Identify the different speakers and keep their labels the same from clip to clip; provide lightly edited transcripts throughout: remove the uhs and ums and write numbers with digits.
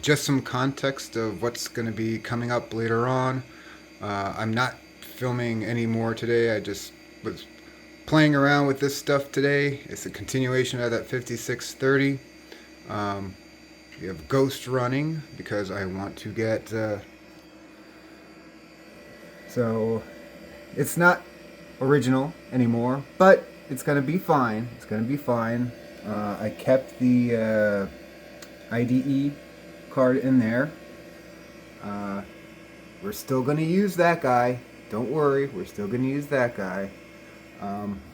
Speaker 1: Just some context of what's going to be coming up later on. I'm not filming anymore today. I just was playing around with this stuff today. It's a continuation of that 5630. Um, we have Ghost running because I want to get. So it's not original anymore, but it's going to be fine. It's going to be fine. I kept the IDE card in there. Uh, we're still going to use that guy. Don't worry, we're still going to use that guy.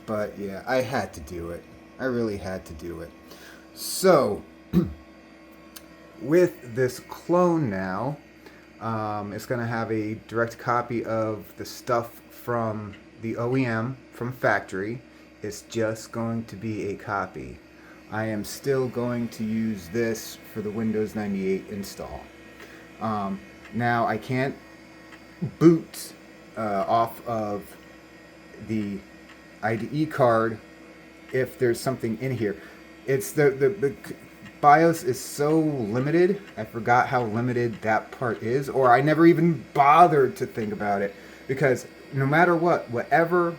Speaker 1: But yeah, I had to do it. I really had to do it. So, with this clone now, it's going to have a direct copy of the stuff from the OEM from factory. It's just going to be a copy. I am still going to use this for the Windows 98 install. Now I can't boot off of the IDE card if there's something in here. It's the BIOS is so limited. I forgot how limited that part is, or I never even bothered to think about it, because no matter whatever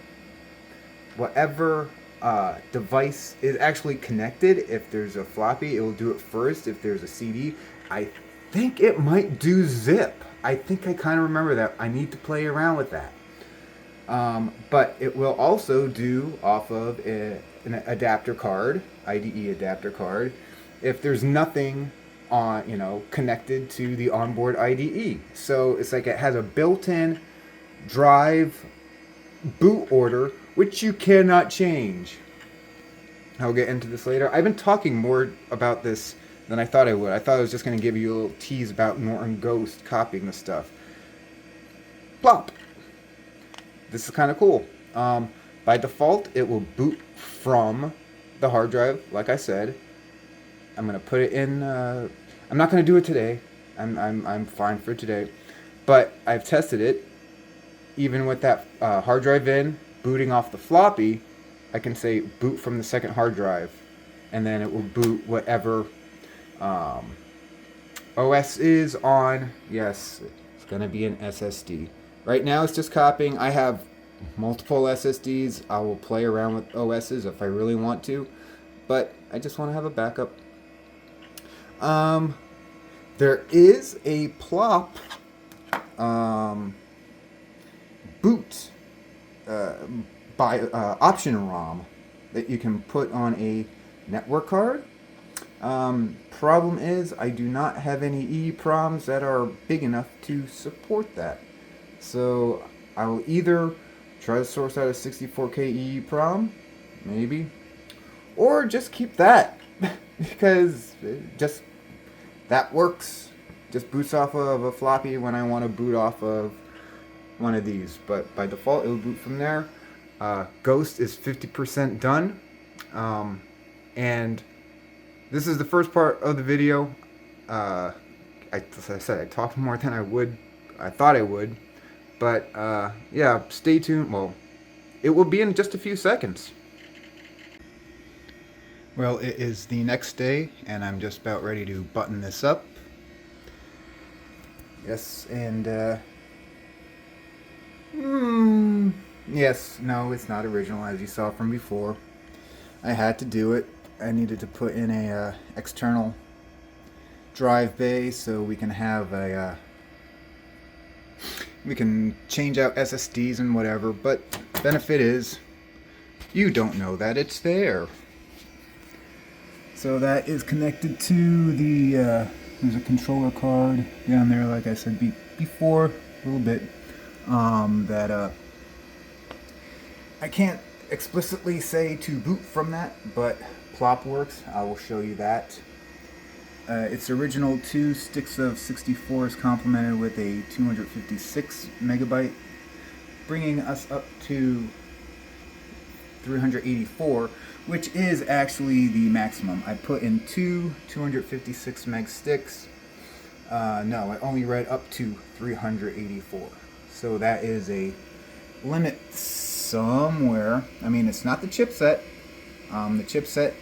Speaker 1: device is actually connected, if there's a floppy, it will do it first. If there's a CD, I think it might do zip. I think I kind of remember that. I need to play around with that. But it will also do off of an adapter card, IDE adapter card, if there's nothing on, connected to the onboard IDE. So it's like it has a built-in drive boot order, which you cannot change. I'll get into this later. I've been talking more about this than I thought I would. I thought I was just going to give you a little tease about Norton Ghost copying the stuff. Plop! This is kind of cool. By default, it will boot from the hard drive, like I said. I'm going to put it in... I'm not going to do it today. I'm fine for today. But I've tested it. Even with that hard drive in, booting off the floppy, I can say boot from the second hard drive, and then it will boot whatever OS is on. Yes, it's going to be an SSD. Right now it's just copying. I have multiple SSDs. I will play around with OSs if I really want to, but I just want to have a backup. There is a plop boot by option ROM that you can put on a network card. Problem is, I do not have any EEPROMs that are big enough to support that. So I will either try to source out a 64K EEPROM, maybe, or just keep that because just that works. Just boots off of a floppy when I want to boot off of one of these, but by default it will boot from there. Ghost is 50% done, and this is the first part of the video. As I said, I talked more than I thought I would, but yeah, stay tuned. Well, it will be in just a few seconds. Well, it is the next day, and I'm just about ready to button this up. Yes, and yes, no, it's not original, as you saw from before. I had to do it. I needed to put in a external drive bay so we can have a we can change out SSDs and whatever, but benefit is you don't know that it's there. So that is connected to the there's a controller card down there, like I said before, a little bit, that I can't explicitly say to boot from that, but plop works. I will show you that. Its original 2 sticks of 64 is complemented with a 256 megabyte, bringing us up to 384, which is actually the maximum. I put in 256 meg sticks. No, I only read up to 384. So that is a limit somewhere. I mean, it's not the chipset. The chipset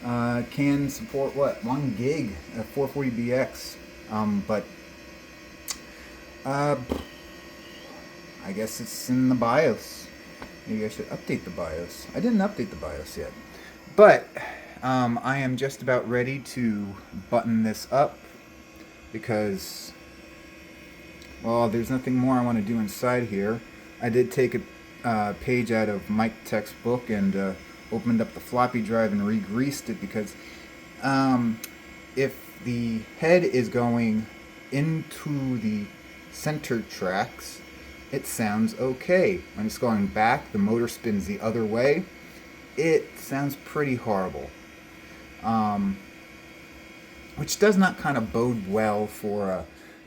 Speaker 1: Can support what? 1 gig at 440BX. But uh, I guess it's in the BIOS. Maybe I should update the BIOS. I didn't update the BIOS yet. But I am just about ready to button this up because, well, there's nothing more I want to do inside here. I did take a page out of Mike's textbook and opened up the floppy drive and re-greased it because if the head is going into the center tracks, it sounds okay. When it's going back, the motor spins the other way. It sounds pretty horrible. Which does not kind of bode well for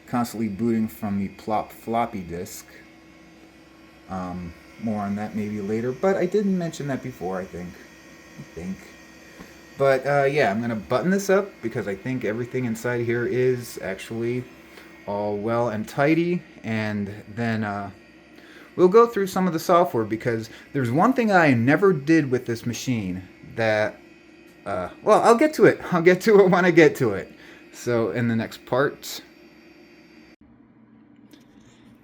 Speaker 1: constantly booting from the plop floppy disk. More on that maybe later, but I didn't mention that before, I think. But yeah, I'm going to button this up because I think everything inside here is actually all well and tidy, and then we'll go through some of the software because there's one thing I never did with this machine that, well, I'll get to it. I'll get to it when I get to it. So in the next part,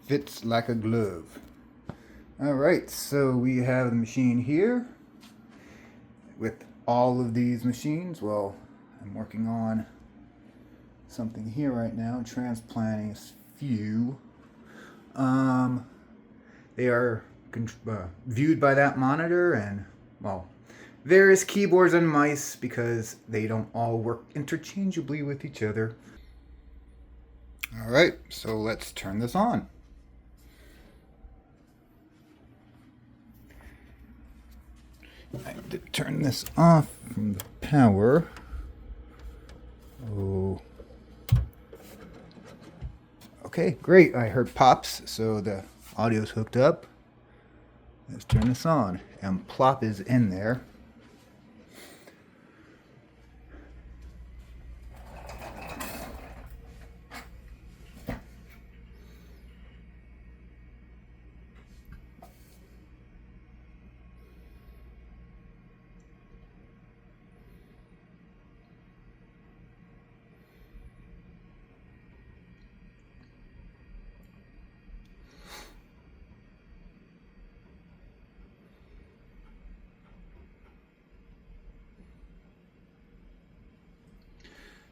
Speaker 1: fits like a glove. Alright, so we have the machine here with all of these machines. Well, I'm working on something here right now, transplanting a few. They are viewed by that monitor and, well, various keyboards and mice because they don't all work interchangeably with each other. Alright, so let's turn this on. I have to turn this off from the power. Oh. Okay, great. I heard pops, so the audio's hooked up. Let's turn this on. And plop is in there.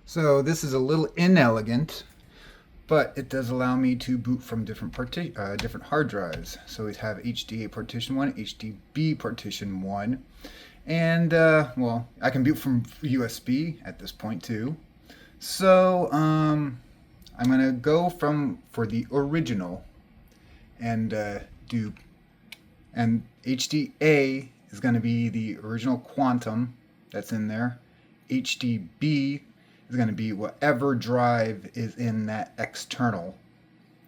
Speaker 1: So this is a little inelegant, but it does allow me to boot from different hard drives. So we have HDA partition 1, HDB partition 1, and well, I can boot from USB at this point too. So I'm gonna go for the original and and HDA is gonna be the original quantum that's in there. HDB is going to be whatever drive is in that external.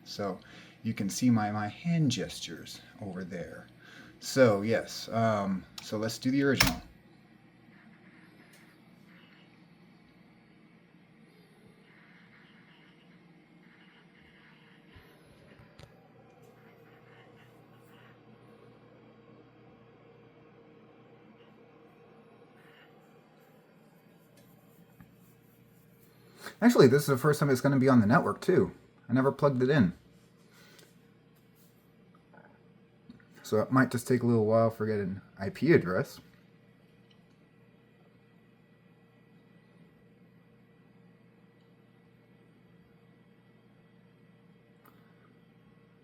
Speaker 1: So you can see my hand gestures over there. So yes, so let's do the original. Actually, this is the first time it's going to be on the network too. I never plugged it in. So it might just take a little while for getting an IP address.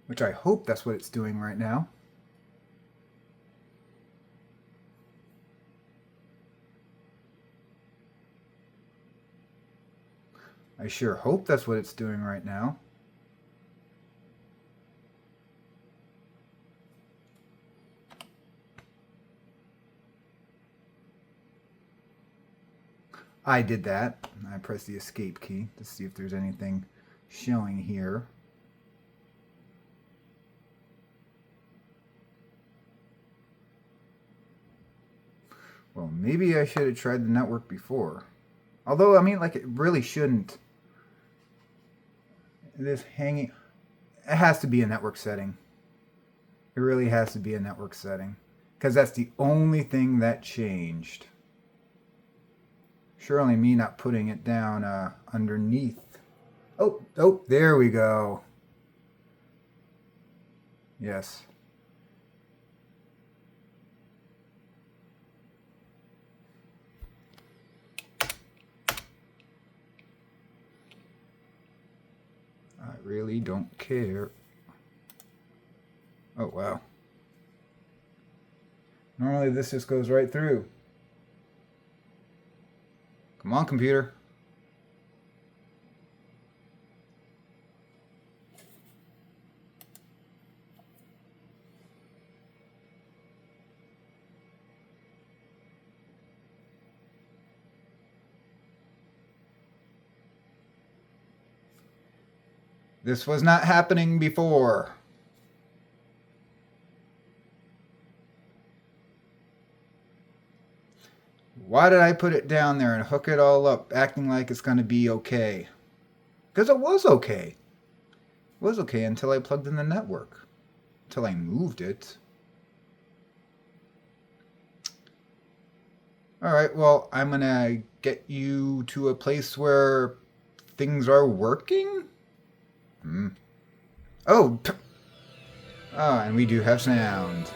Speaker 1: Which I hope that's what it's doing right now. I sure hope that's what it's doing right now. I did that. I pressed the escape key to see if there's anything showing here. Well, maybe I should have tried the network before. Although, I mean, like, it really shouldn't. It is hanging. It has to be a network setting. It really has to be a network setting. Because that's the only thing that changed. Surely me not putting it down underneath. Oh, there we go. Yes. I really don't care. Oh, wow. Normally this just goes right through. Come on, computer. This was not happening before. Why did I put it down there and hook it all up, acting like it's going to be okay? Because it was okay. It was okay until I plugged in the network. Until I moved it. Alright, well, I'm going to get you to a place where things are working? Oh, and we do have sound.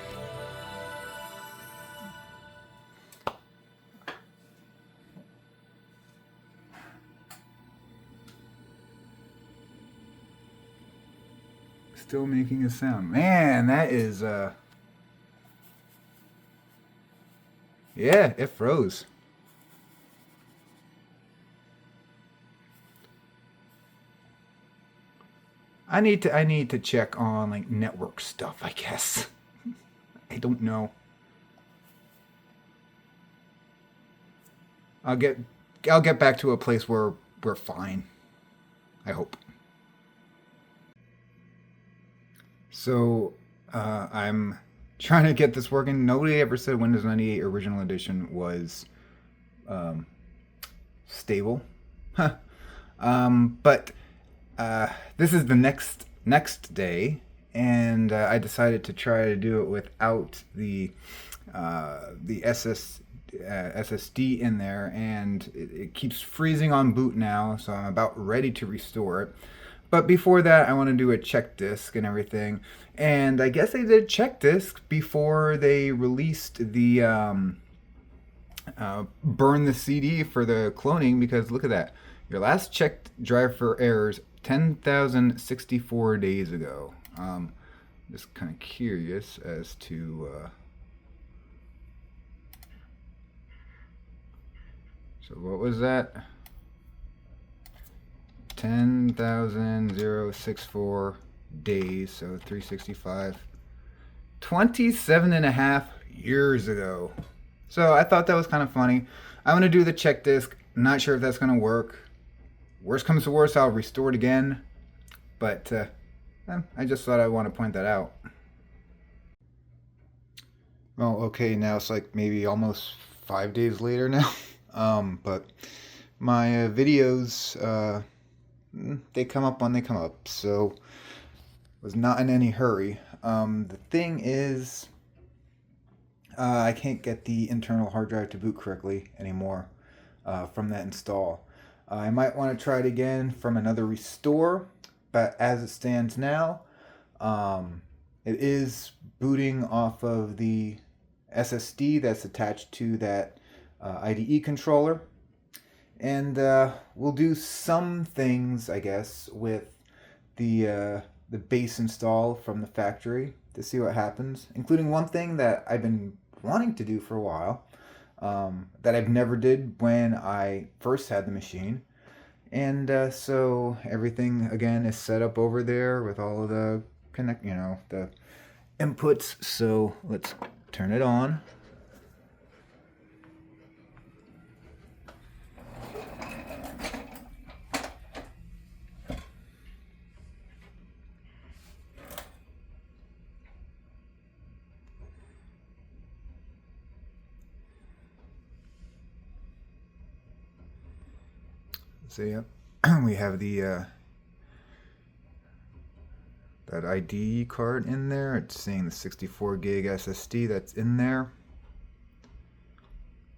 Speaker 1: Still making a sound. Man, that is, yeah, it froze. I need to check on like network stuff, I guess. I don't know. I'll get back to a place where we're fine. I hope. So I'm trying to get this working. Nobody ever said Windows 98 Original Edition was stable. But this is the next day, and I decided to try to do it without the SSD in there, and it keeps freezing on boot now, so I'm about ready to restore it. But before that, I want to do a check disk and everything. And I guess they did check disk before they released the burn the CD for the cloning, because look at that. Your last checked drive for errors 10,064 days ago. Just kind of curious as to... so what was that? 10,064 days, so 365. 27 and a half years ago. So I thought that was kind of funny. I'm going to do the check disk. Not sure if that's going to work. Worst comes to worst, I'll restore it again. But I just thought I want to point that out. Well, okay, now it's like maybe almost 5 days later now. But my videos, they come up when they come up, so was not in any hurry. The thing is, I can't get the internal hard drive to boot correctly anymore from that install. I might want to try it again from another restore, but as it stands now, it is booting off of the SSD that's attached to that IDE controller. And we'll do some things, I guess, with the base install from the factory to see what happens, including one thing that I've been wanting to do for a while, that I've never did when I first had the machine. And so everything again is set up over there with all of the the inputs. So let's turn it on. So yeah, we have the that ID card in there. It's saying the 64 gig SSD that's in there.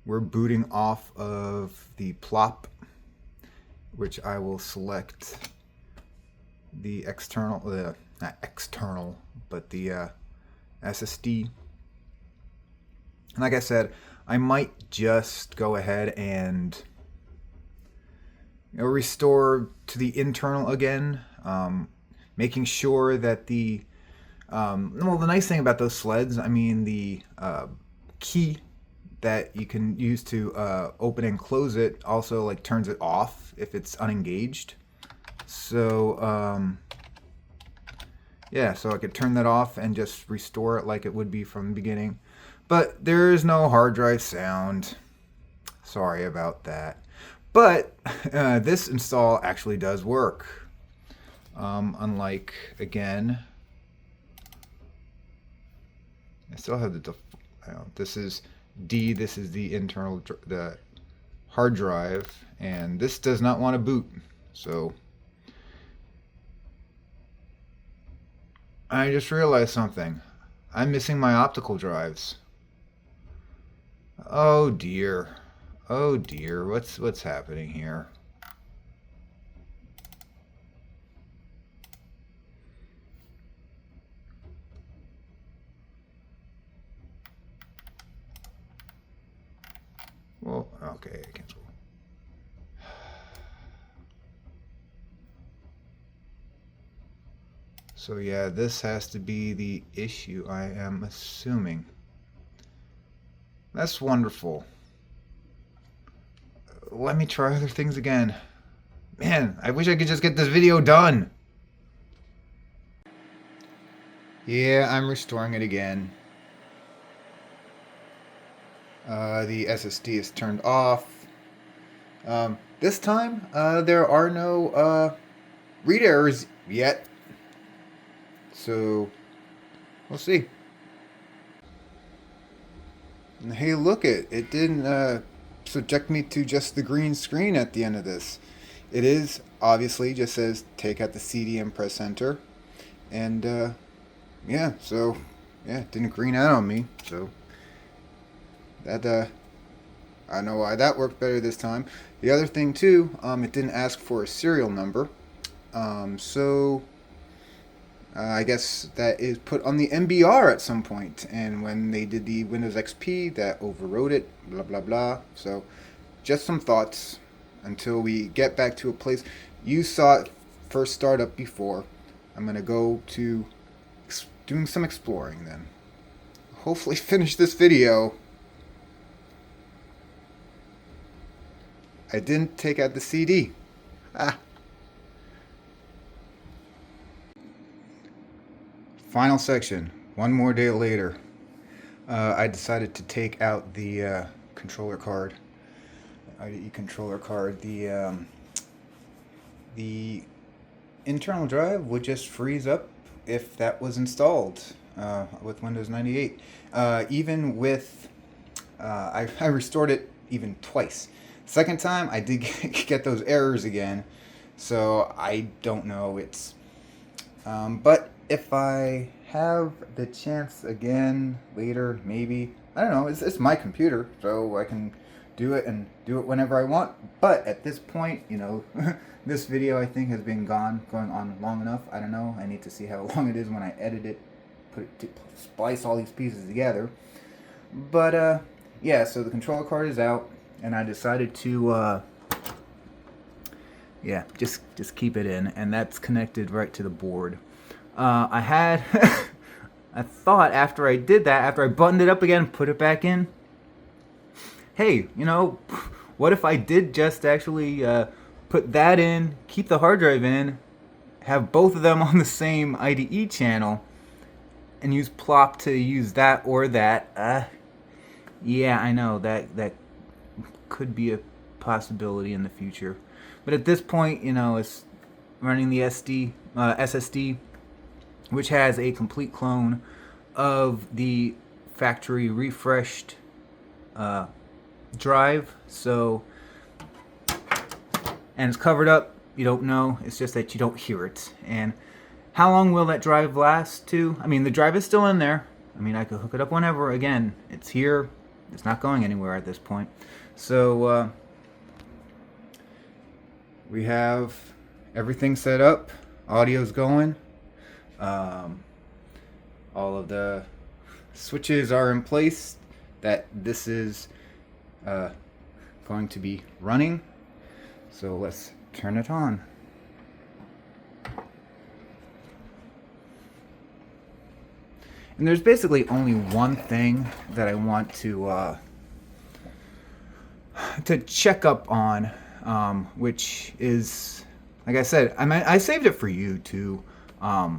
Speaker 1: we're booting off of the plop, which I will select the external, not external, but the SSD. And like I said, I might just go ahead and restore to the internal again, making sure that the well, the nice thing about those sleds, I mean, the key that you can use to open and close it also like turns it off if it's unengaged. So yeah, so I could turn that off and just restore it like it would be from the beginning. But there is no hard drive sound. Sorry about that. But this install actually does work. Unlike, again, I still have the, this is D, this is the internal, the hard drive, and this does not want to boot. So I just realized something. I'm missing my optical drives. Oh dear. Oh dear. What's happening here? Well, okay, cancel. So yeah, this has to be the issue, I am assuming. That's wonderful. Let me try other things again. Man, I wish I could just get this video done. Yeah, I'm restoring it again. The SSD is turned off. This time, there are no read errors yet. So, we'll see. And hey, look it didn't subject me to just the green screen at the end of this. It is obviously just says take out the CD and press enter. And yeah, so yeah, it didn't green out on me. So that I know why that worked better this time. The other thing too, it didn't ask for a serial number. So I guess that is put on the MBR at some point, and when they did the Windows XP, that overrode it, blah blah blah. So just some thoughts until we get back to a place. You saw it first start up before. I'm going to go to doing some exploring then. Hopefully finish this video. I didn't take out the CD. Final section. One more day later. I decided to take out the controller card. IDE controller card. The internal drive would just freeze up if that was installed with Windows 98. Even with, I restored it even twice. Second time, I did get those errors again, so I don't know. It's, but if I have the chance again later, maybe, I don't know. It's my computer, so I can do it and do it whenever I want. But at this point, you know, this video I think has been going on long enough. I don't know. I need to see how long it is when I edit it, splice all these pieces together. But yeah, so the controller card is out, and I decided to yeah, just keep it in, and that's connected right to the board. I had I thought after I did that, after I buttoned it up again, put it back in, hey, you know, what if I did just actually put that in, keep the hard drive in, have both of them on the same IDE channel, and use plop to use that or that? Yeah, I know that could be a possibility in the future, but at this point, you know, it's running the SSD, which has a complete clone of the factory refreshed drive. So, and it's covered up. You don't know. It's just that you don't hear it. And how long will that drive last to? I mean, the drive is still in there. I mean, I could hook it up whenever. Again, it's here. It's not going anywhere at this point. So we have everything set up. Audio's going. All of the switches are in place that this is going to be running. So let's turn it on. And there's basically only one thing that I want to check up on, which is, like I said, I saved it for you too. I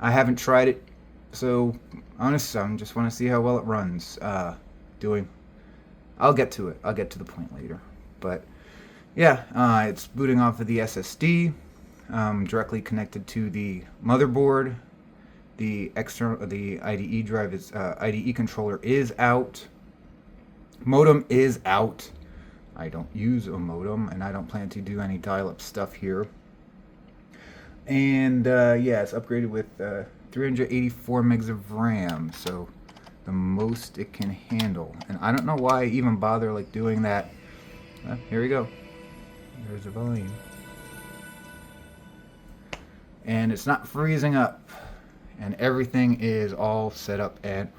Speaker 1: haven't tried it, so honestly, I just want to see how well it runs. I'll get to it. I'll get to the point later. But yeah, it's booting off of the SSD, directly connected to the motherboard. The IDE drive is IDE controller is out. Modem is out. I don't use a modem, and I don't plan to do any dial-up stuff here. And yeah, it's upgraded with 384 megs of RAM, so the most it can handle. And I don't know why I even bother like doing that. Here we go. There's the volume. And it's not freezing up. And everything is all set up and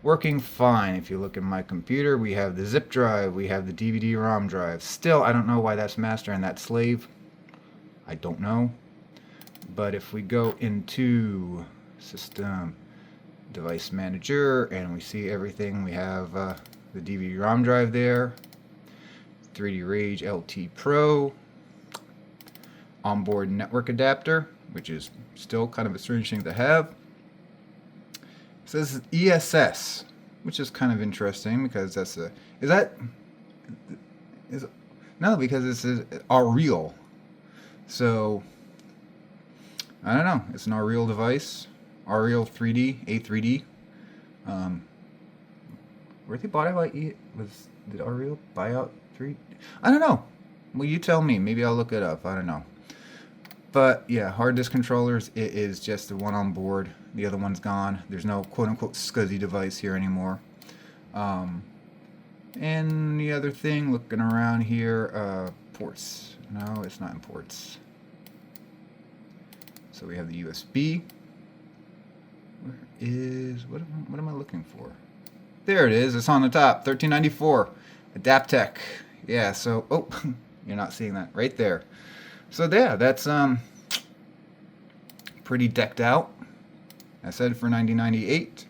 Speaker 1: working fine. If you look at my computer, we have the zip drive, we have the DVD-ROM drive. Still, I don't know why that's master and that's slave. I don't know. But if we go into System, Device Manager, and we see everything, we have the DVD-ROM drive there, 3D Rage LT Pro, onboard network adapter, which is still kind of a strange thing to have. It says ESS, which is kind of interesting because that's a because this is REAL. So I don't know. It's an REAL device, REAL 3D, A3D. Were they bought out by did REAL buy out 3D? I don't know. Well, you tell me. Maybe I'll look it up. I don't know. But yeah, hard disk controllers, it is just the one on board. The other one's gone. There's no quote-unquote SCSI device here anymore. And the other thing, looking around here, ports. No, it's not in ports. So we have the USB. Where is, what am I looking for? There it is. It's on the top. 1394. Adaptec. Yeah, so, oh, you're not seeing that right there. So yeah, that's pretty decked out. I said for 1998.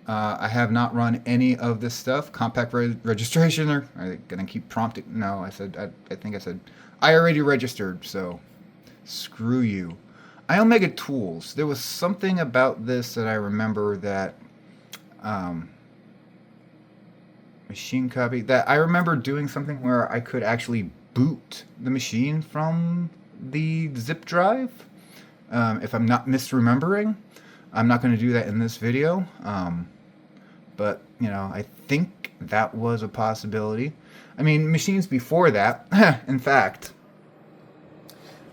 Speaker 1: I have not run any of this stuff. Compaq registration, or are they gonna keep prompting? No, I think I said I already registered, so screw you. iOmega Tools. There was something about this that I remember that machine copy that I remember doing something where I could actually boot the machine from the zip drive. If I'm not misremembering, I'm not going to do that in this video. But you know, I think that was a possibility. I mean, machines before that, in fact,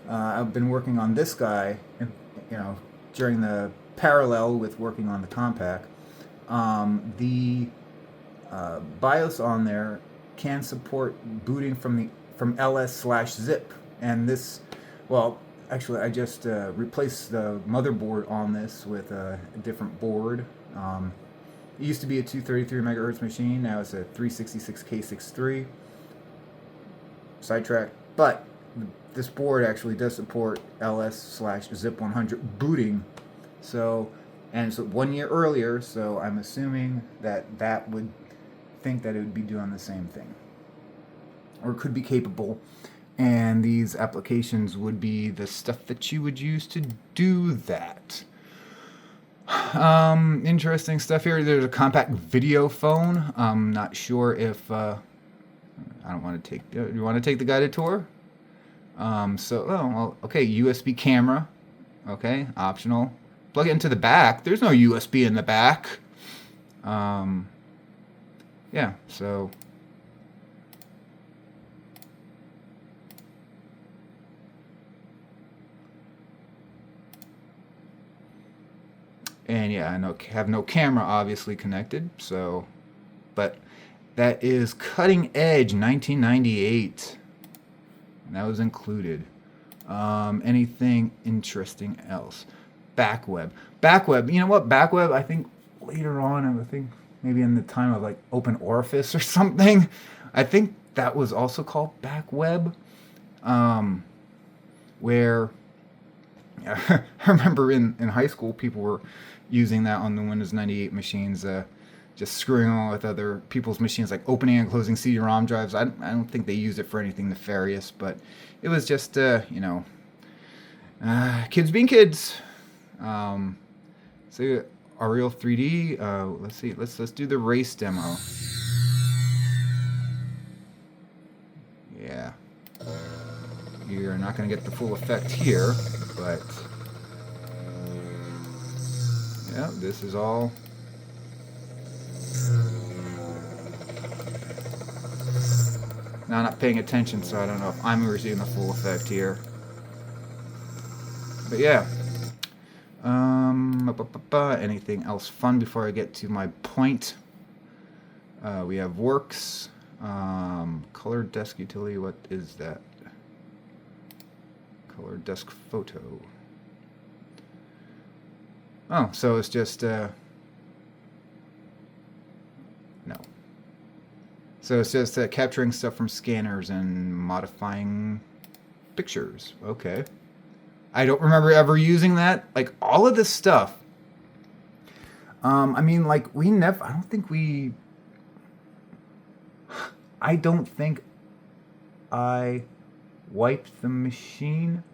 Speaker 1: I've been working on this guy, you know, during the parallel with working on the Compaq. The BIOS on there can support booting from ls/zip, and this, well, actually, I just replaced the motherboard on this with a different board. It used to be a 233 megahertz machine. Now it's a 366K63. Sidetrack. But this board actually does support ls/zip 100 booting. So, and it's 1 year earlier. So I'm assuming that would think that it would be doing the same thing, or could be capable. And these applications would be the stuff that you would use to do that. Interesting stuff here. There's a Compaq video phone. I'm not sure if I don't want to take. You want to take the guided tour? Okay. USB camera. Okay, optional. Plug it into the back. There's no USB in the back. Yeah. So. And yeah, I have no camera obviously connected, so but that is cutting edge 1998. And that was included. Anything interesting else? Backweb. Backweb. You know what? Backweb, I think later on, I think maybe in the time of like Open Orifice or something, I think that was also called Backweb. Where I remember in high school, people were using that on the Windows 98 machines, just screwing on with other people's machines, like opening and closing CD-ROM drives. I don't think they used it for anything nefarious, but it was just, kids being kids. So Arial 3D. Let's see. Let's do the race demo. Yeah. You're not going to get the full effect here, but yeah, this is all. Now I'm not paying attention, so I don't know if I'm receiving the full effect here. But yeah. Anything else fun before I get to my point? We have works. Color desk utility. What is that? Color desk photo. Oh, so it's just no. So it's just capturing stuff from scanners and modifying pictures. Okay. I don't remember ever using that. Like all of this stuff. I mean, like I don't think I wiped the machine.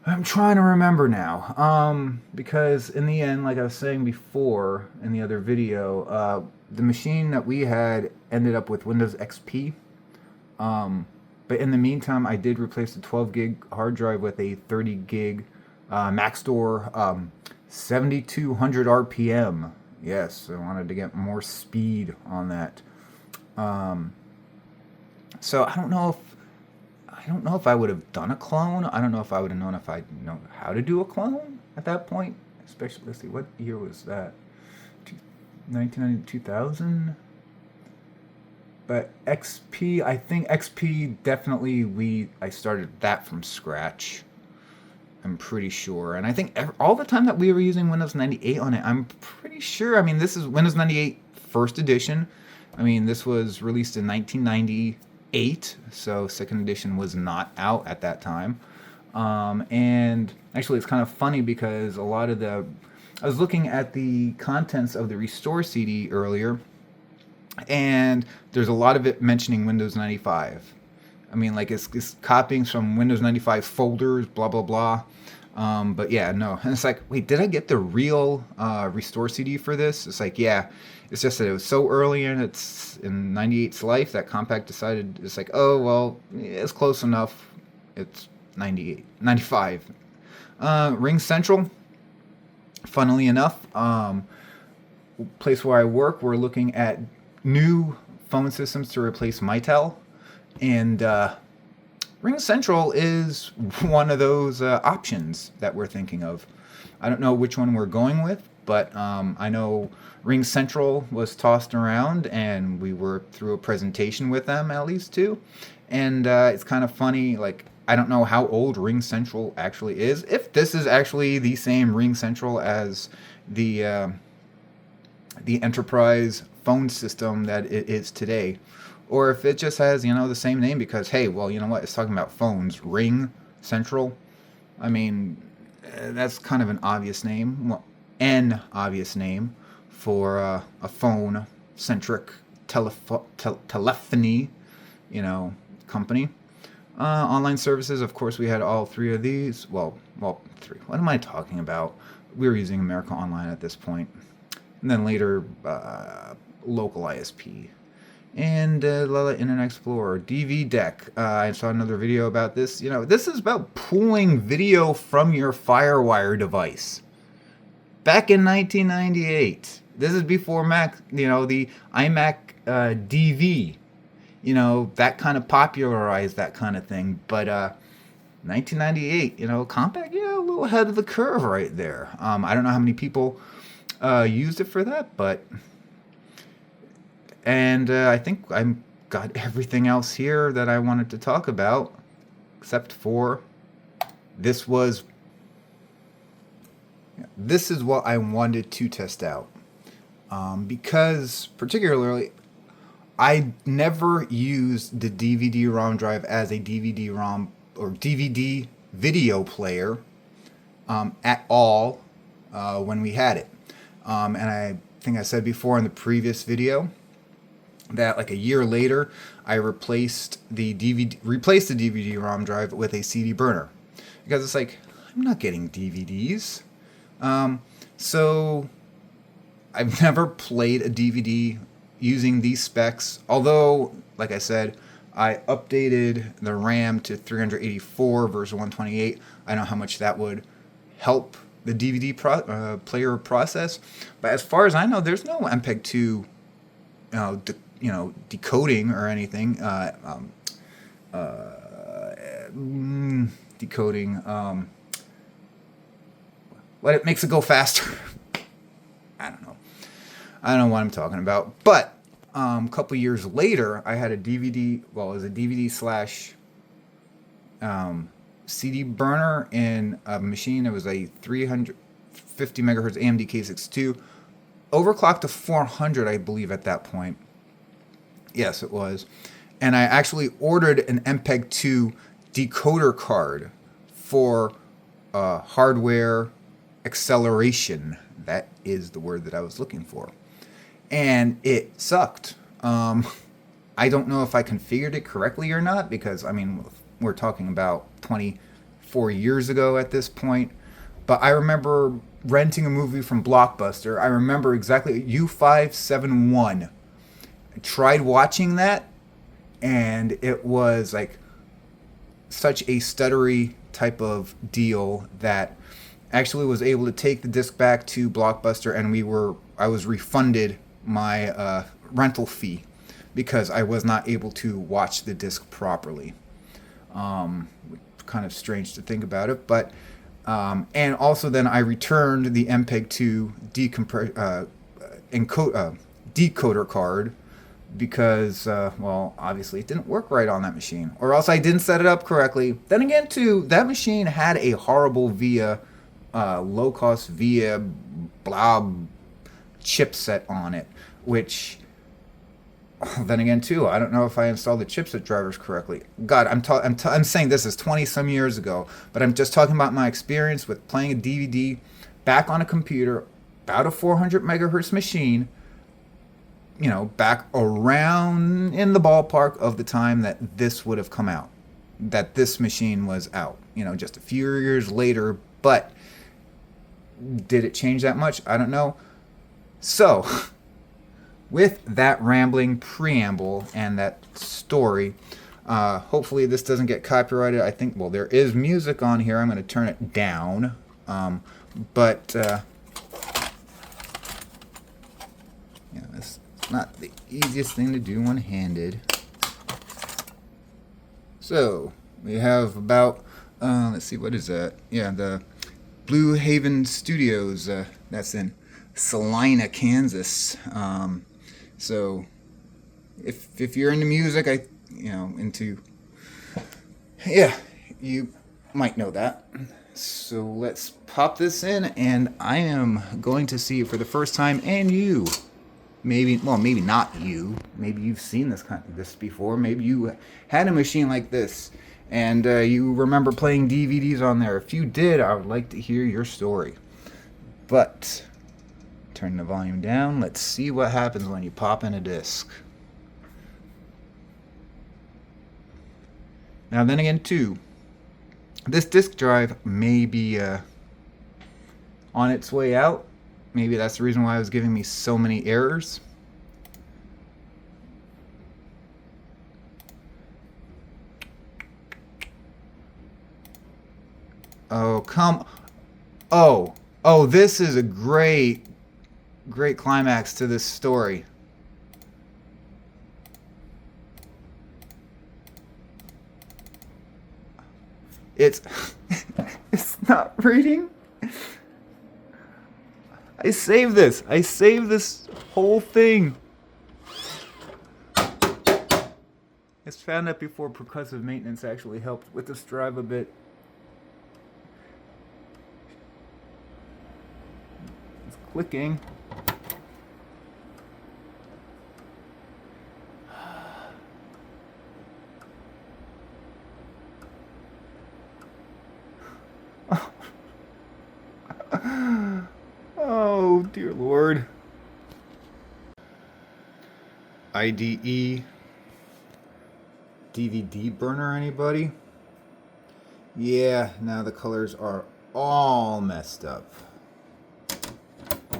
Speaker 1: I'm trying to remember now. Because in the end, like I was saying before in the other video, the machine that we had ended up with Windows XP. But in the meantime, I did replace the 12 gig hard drive with a 30 gig Maxtor 7200 RPM. Yes, I wanted to get more speed on that. So I don't know if I would have done a clone. I don't know if I would have known if I know how to do a clone at that point. Especially, let's see, what year was that? 1990, 2000? But XP, I think XP definitely I started that from scratch. I'm pretty sure. And I think all the time that we were using Windows 98 on it, I'm pretty sure. I mean, this is Windows 98 first edition. I mean, this was released in 1998, so second edition was not out at that time. And actually, it's kind of funny because I was looking at the contents of the Restore CD earlier, and there's a lot of it mentioning Windows 95. I mean, like it's copying from Windows 95 folders, blah, blah, blah. But yeah, no. And it's like, wait, did I get the real Restore CD for this? It's like, yeah. It's just that it was so early in 98's life that Compaq decided, it's like, oh, well, it's close enough. It's 95. Ring Central, funnily enough, place where I work, we're looking at new phone systems to replace Mitel. And Ring Central is one of those options that we're thinking of. I don't know which one we're going with, but I know Ring Central was tossed around, and we were through a presentation with them at least too. And it's kind of funny, like, I don't know how old Ring Central actually is. If this is actually the same Ring Central as the enterprise phone system that it is today, or if it just has, the same name because, hey, well, you know what? It's talking about phones. Ring Central. I mean, that's kind of an obvious name. Well, an obvious name for a phone-centric telephony, company. Online services, of course, we had all three of these. Well, three. What am I talking about? We were using America Online at this point. And then later, local ISP. And Internet Explorer, DV Deck. I saw another video about this. This is about pulling video from your FireWire device. Back in 1998. This is before Mac, the iMac DV. That kind of popularized that kind of thing. But 1998, Compaq, a little ahead of the curve right there. I don't know how many people used it for that, but And I think I've got everything else here that I wanted to talk about, except for this is what I wanted to test out. Because particularly, I never used the DVD-ROM drive as a DVD-ROM or DVD video player at all when we had it. And I think I said before in the previous video that like a year later, I replaced the DVD-ROM drive with a CD burner, because it's like, I'm not getting DVDs. So I've never played a DVD using these specs, although, like I said, I updated the RAM to 384 versus 128. I don't know how much that would help the DVD player process, but as far as I know, there's no MPEG-2 decoding or anything. Decoding. But it makes it go faster. I don't know what I'm talking about. But a couple years later, I had a DVD. Well, it was a DVD slash CD burner in a machine. It was a 350 megahertz AMD K62, overclocked to 400, I believe, at that point. Yes, it was. And I actually ordered an MPEG-2 decoder card for hardware acceleration. That is the word that I was looking for. And it sucked. I don't know if I configured it correctly or not, because, I mean, we're talking about 24 years ago at this point. But I remember renting a movie from Blockbuster. I remember exactly U571. I tried watching that, and it was like such a stuttery type of deal that actually was able to take the disc back to Blockbuster, and I was refunded my rental fee because I was not able to watch the disc properly. Kind of strange to think about it, but and also then I returned the MPEG-2 decoder card because, well, obviously it didn't work right on that machine, or else I didn't set it up correctly. Then again, too, that machine had a horrible low-cost VIA blob chipset on it, which, then again, too, I don't know if I installed the chipset drivers correctly. God, I'm saying this is 20-some years ago, but I'm just talking about my experience with playing a DVD back on a computer, about a 400 megahertz machine, back around in the ballpark of the time that this would have come out, that this machine was out, just a few years later. But did it change that much? I don't know. So, with that rambling preamble and that story, hopefully this doesn't get copyrighted. I think, well, there is music on here. I'm going to turn it down. But it's not the easiest thing to do one-handed. So, we have about, let's see, what is that? Yeah, the Blue Haven Studios, that's in Salina, Kansas. So if you're into music, you might know that. So let's pop this in, and I am going to see it for the first time, and you, maybe not you, maybe you've seen this before, maybe you had a machine like this, and you remember playing DVDs on there. If you did, I would like to hear your story. But turn the volume down. Let's see what happens when you pop in a disc. Now then again, too, this disk drive may be on its way out. Maybe that's the reason why it was giving me so many errors. Oh, come. Oh, this is a great climax to this story. It's not reading. I saved this whole thing. found that before percussive maintenance actually helped with this drive a bit. It's clicking. Oh, dear Lord. IDE DVD burner, anybody? Yeah, now the colors are all messed up. I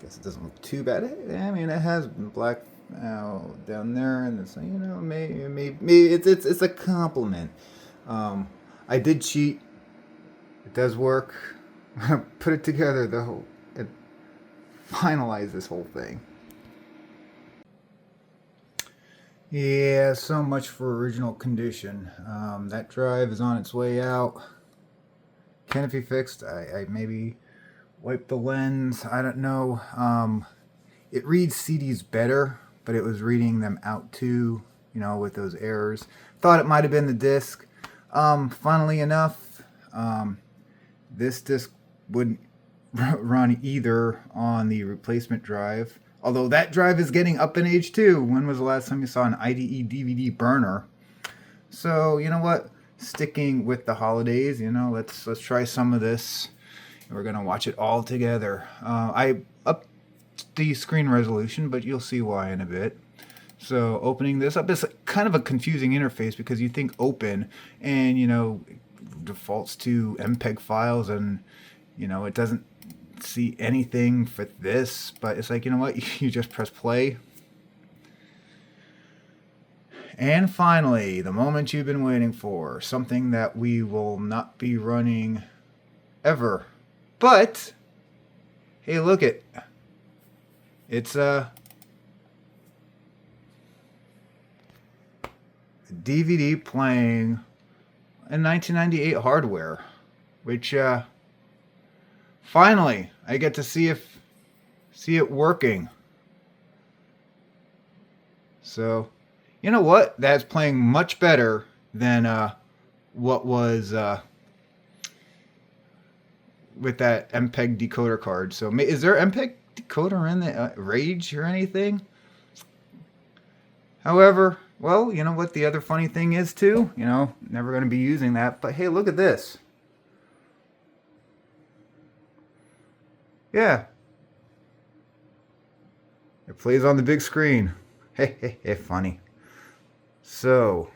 Speaker 1: guess it doesn't look too bad. I mean, it has black down there, and it's, you know, maybe it's a compliment. I did cheat. It does work. Put it together though, and finalize this whole thing. Yeah, so much for original condition. That drive is on its way out. Can it be fixed? I maybe wipe the lens. I don't know. It reads CDs better, but it was reading them out too, you know, with those errors. Thought it might have been the disc. Funnily enough, this disc wouldn't run either on the replacement drive. Although that drive is getting up in age too. When was the last time you saw an IDE DVD burner? So, you know what? Sticking with the holidays, you know, let's try some of this. We're gonna watch it all together. I upped the screen resolution, but you'll see why in a bit. So opening this up is kind of a confusing interface because you think open and, you know, defaults to MPEG files, and, you know, it doesn't see anything for this, but it's like, you know what, you just press play. And finally, the moment you've been waiting for, something that we will not be running ever. But hey, look it. It's a DVD playing in 1998 hardware, which finally, I get to see it working. So, you know what? That's playing much better than what was with that MPEG decoder card. So, is there MPEG decoder in the Rage or anything? However, well, you know what the other funny thing is too? You know, never going to be using that. But hey, look at this. Yeah. It plays on the big screen. Hey, funny. So,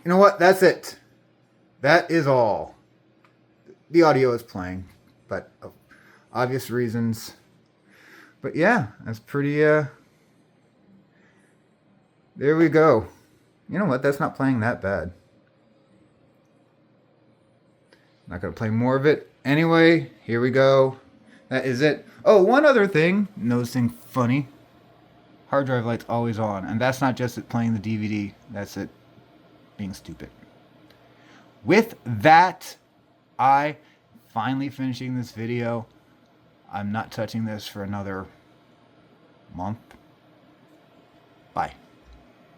Speaker 1: you know what? That's it. That is all. The audio is playing, but obvious reasons. But yeah, that's pretty, there we go. You know what? That's not playing that bad. Not going to play more of it. Anyway, here we go. That is it. Oh, one other thing. Noticing funny. Hard drive light's always on. And that's not just it playing the DVD. That's it being stupid. With that, I finally finishing this video. I'm not touching this for another month. Bye.